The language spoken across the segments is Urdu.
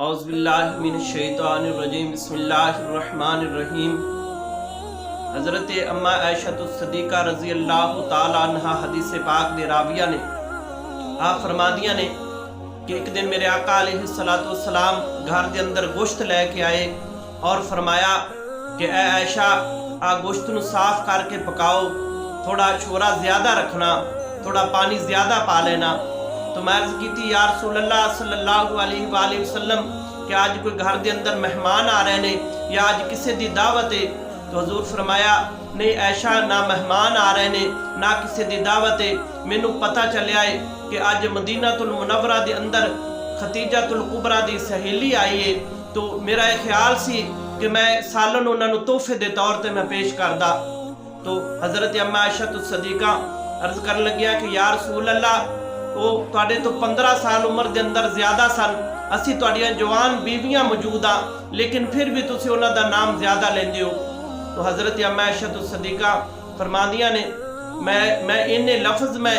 اعوذ باللہ من الشیطان الرجیم بسم اللہ الرحمن الرحیم۔ حضرت اما عائشہ الصدیقہ رضی اللہ تعالی عنہ حدیث پاک دے راویہ نے آپ فرما دیا نے کہ ایک دن میرے آقا علیہ السلام گھر دے اندر گوشت لے کے آئے اور فرمایا کہ اے عائشہ آ گوشت نو صاف کر کے پکاؤ، تھوڑا چھوڑا زیادہ رکھنا، تھوڑا پانی زیادہ پا لینا۔ تو میں عرض کی تھی یا رسول اللہ صلی اللہ علیہ وآلہ وسلم کہ آج کوئی گھر دے اندر مہمان آ رہے نے یا آج کسی دی دعوت ہے؟ تو حضور فرمایا نہیں عائشہ نہ مہمان آ رہے نے نہ کسی دی دعوت ہے، مینوں پتہ چلیا ہے کہ آج مدینہ المنورہ دے اندر ختیجہ الکبریٰ دی سہیلی آئی ہے، تو میرا ایک خیال سی کہ میں سالن انہاں نوں تحفے دے طور تے میں پیش کردا۔ تو حضرت اما عائشہ الصدیقہ عرض کر لگیا کہ یا رسول اللہ وہ تواڈے تو 15 سال عمر دے اندر زیادہ سن، اسی تواڈیاں جوان بیویاں موجود ہاں لیکن پھر بھی تسی انہاں دا نام زیادہ لیندے ہو۔ تو حضرت اما عائشہ الصدیقہ فرماندیاں نے میں انہیں لفظ میں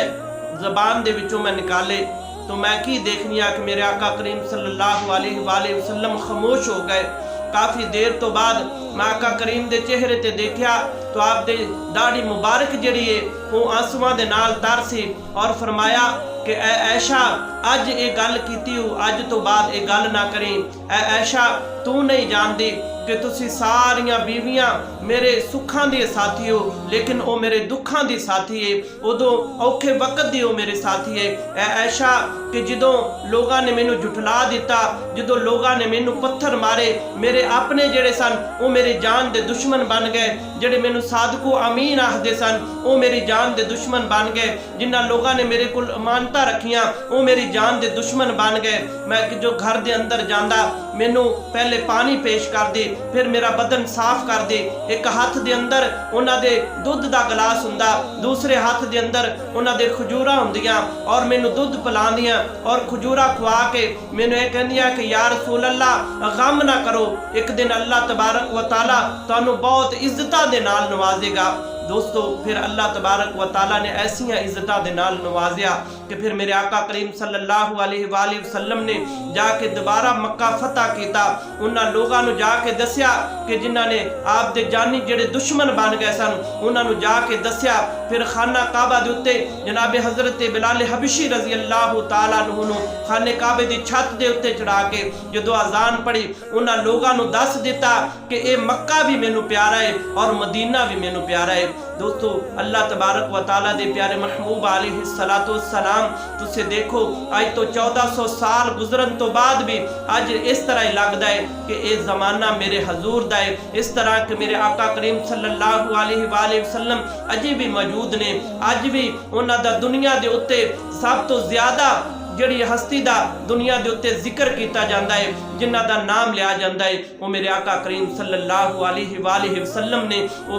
زبان دے وچوں میں نکالے تو میں کی دیکھنی کہ میرے آقا کریم صلی اللہ علیہ وآلہ وسلم خاموش ہو گئے۔ کافی دیر تو بعد میں آقا کریم دے چہرے تے دیکھیا تو آپ دے داڑھی مبارک جڑی ہے وہ آنسواں دے نال تر سی اور فرمایا کہ اے عائشہ اج اے گل کیتی ہو، اج تو بعد اے گل نہ کریں۔ اے عائشہ تو نہیں جاندی کہ تسی ساریاں بیویاں میرے سکھاں دی ساتھی ہو لیکن او میرے دکھاں دی ساتھی ہے، ادو اوکھے وقت دی او میرے ساتھی ہے۔ اے عائشہ کہ جدوں لوگاں نے مینوں جھٹلا دیتا، جدوں لوگاں نے مینوں پتھر مارے، میرے اپنے جڑے سن او میری جان دے دشمن بن گئے، جڑے مینوں صادق و امین آکھدے سن او میری جان دے دشمن بن گئے، جنہاں لوگاں نے میرے کول امانتاں رکھیاں او میری جان دے دشمن بن گئے۔ میں جو گھر دے اندر جاندا مینوں پہلے پانی پیش کر دے، پھر میرا بدن صاف کر دے، ایک ہاتھ دے اندر انہاں دے دودھ دا گلاس ہوندا، دوسرے ہاتھ دے اندر انہاں دے کھجوراں ہوندیاں اور مینوں دودھ پلاندیاں اور کھجورا کھوا کے مینوں اے کہندیاں کہ یا رسول اللہ غم نہ کرو، ایک دن اللہ تبارک و تعالی تانوں بہت عزتاں دے نال نوازے گا۔ دوستو پھر اللہ تبارک و تعالیٰ نے ایسیاں عزتاں دے نال نوازیا کہ پھر میرے آقا کریم صلی اللہ علیہ وآلہ وسلم نے جا کے دوبارہ مکہ فتح کیتا، انہاں لوگاں نو جا کے دسیا کہ جنہاں نے آپ دے جانی جڑے دشمن بن گئے سن انہاں نو جا کے دسیا۔ پھر خانہ کعبہ دے اتے جناب حضرت بلال حبشی رضی اللہ تعالیٰ عنہ نو خانہ کعبے دی چھت دے اتے چڑھا کے جدو اذان پڑھی انہاں لوگاں نو دس دیتا کہ اے مکہ بھی مینوں پیارا ہے اور مدینہ بھی مینوں پیارا ہے۔ دوستو اللہ تبارک و تعالیٰ دے پیارے محبوب علیہ السلام تسے دیکھو آج تو 1400 سال گزرن تو بعد بھی آج اس طرح ہی لگدا ہے کہ اے زمانہ میرے حضور دا ہے، اس طرح کہ میرے آقا کریم صلی اللہ علیہ وآلہ وسلم اجی بھی موجود نے، اج بھی انہاں دا دنیا دے اتے سب تو زیادہ جڑی ہستی دا دنیا دے اتے ذکر کیتا جاندا ہے، جنہ دا نام لیا جاندا ہے وہ میرے آقا کریم صلی اللہ علیہ وآلہ وسلم نے، وہ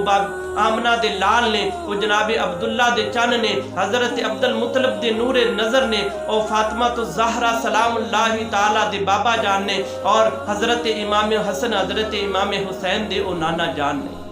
آمنہ دے لال نے، وہ جناب عبداللہ دے چن نے، حضرت عبد المطلب دے نور نظر نے، اور فاطمہ تو زہرہ سلام اللہ تعالیٰ دے بابا جان نے، اور حضرت امام حسن حضرت امام حسین دے او نانا جان نے۔